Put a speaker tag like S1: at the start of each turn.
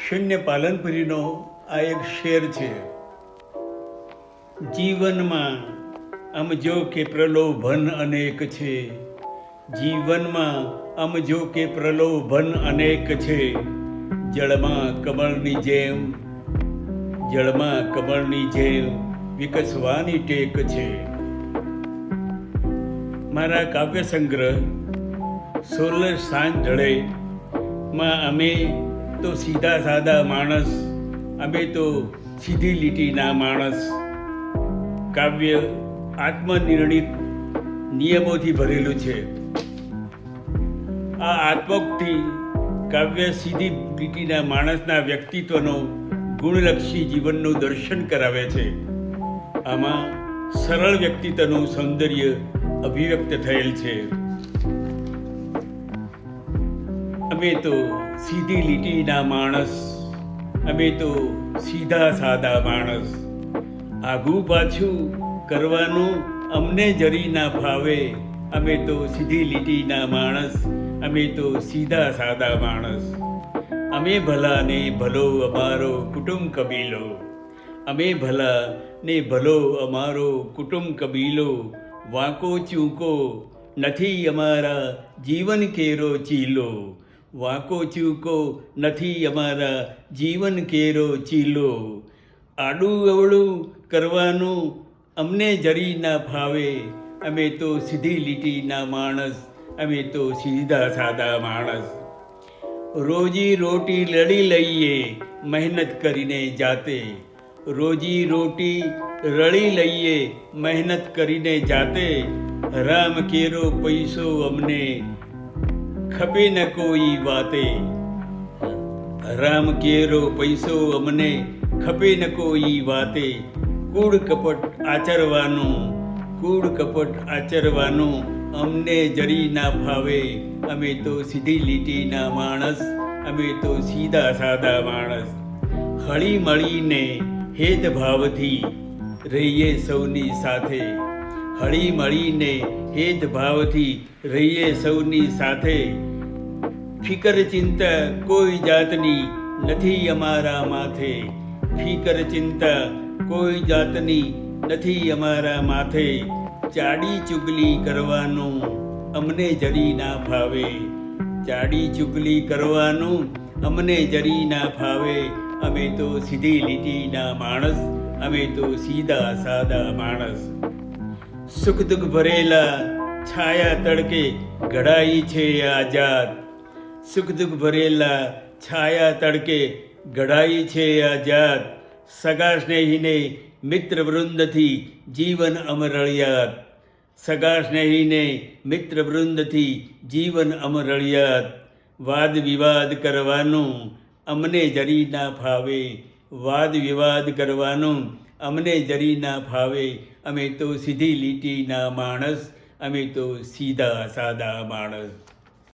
S1: શૂન્ય પાલનપુરીનો આ એક શેર છે. જીવનમાં આમ જો કે પ્રલોભન અનેક છે, જીવનમાં આમ જો કે પ્રલોભન અનેક છે, જળમાં કમળની જેમ, જળમાં કમળની જેમ વિકસવાની ટેક છે. મારા કાવ્ય સંગ્રહ 16 સાંજ ઢળે માં અમે તો સીધા સાદા માણસ, અમે તો સીધી લીટીના માણસ. કાવ્ય આત્મનિર્ણિત નિયમોથી ભરેલું છે. આ આત્મોક્તિ કાવ્ય સીધી લીટીના માણસના વ્યક્તિત્વનો ગુણલક્ષી જીવનનું દર્શન કરાવે છે. આમાં સરળ વ્યક્તિત્વનું સૌંદર્ય અભિવ્યક્ત થયેલ છે. અમે તો સીધી લીટીના માણસ, અમે તો સીધા સાદા માણસ. આઘું પાછું કરવાનું અમને જરી ના ફાવે, અમે તો સીધી લીટીના માણસ, અમે તો સીધા સાદા માણસ. અમે ભલા ને ભલો અમારો કુટુંબ કબીલો, અમે ભલા ને ભલો અમારો કુટુંબ કબીલો. વાંકો ચૂકો નથી અમારા જીવન કેરો ચીલો, વાંકો ચૂકો નથી અમારા જીવન કેરો ચીલો. આડું અવળું કરવાનું અમને જરી ના ફાવે, અમે તો સીધી લીટીના માણસ, અમે તો સીધા સાદા માણસ. રોજી રોટી લડી લઈએ મહેનત કરીને જાતે, રોજી રોટી રળી લઈએ મહેનત કરીને જાતે. રામ કેરો પૈસો અમને ખપે ન કોઈ વાતે, રામ કેરો પૈસો અમને ખપે ન કોઈ વાતે. કૂડ કપટ આચરવાનું, કૂડ કપટ આચરવાનું અમને જરી ના ફાવે, અમે તો સીધી લીટીના માણસ, અમે તો સીધા સાદા માણસ. હળી મળીને હેત ભાવથી રહીએ સૌની સાથે, હળી મળીને હેત ભાવથી રહીએ સૌની સાથે. ફિકર ચિંતા કોઈ જાતની નથી અમારા માથે, ફિકર ચિંતા કોઈ જાતની નથી અમારા માથે. ચાડી ચુગલી કરવાનું અમને જરી ના ફાવે, ચાડી ચુગલી કરવાનું અમને જરી ના ફાવે, અમે તો સીધી લીટીના માણસ, અમે તો સીધા સાદા માણસ. સુખ દુઃખ ભરેલા છાયા તડકે ઘડાઈ છે આઝાદ, સુખ દુઃખ ભરેલા છાયા તડકે ઘડાઈ છે આઝાદ. સગા સ્નેહીને મિત્ર વૃંદથી જીવન અમરળિયાત, સગા સ્નેહીને મિત્ર વૃંદથી જીવન અમરળિયાત. વાદ વિવાદ કરવાનું અમને જરી ના ફાવે, વાદ વિવાદ કરવાનું અમને જરી ના ફાવે, અમે તો સીધી લીટીના માણસ, અમે તો સીધા સાદા માણસ.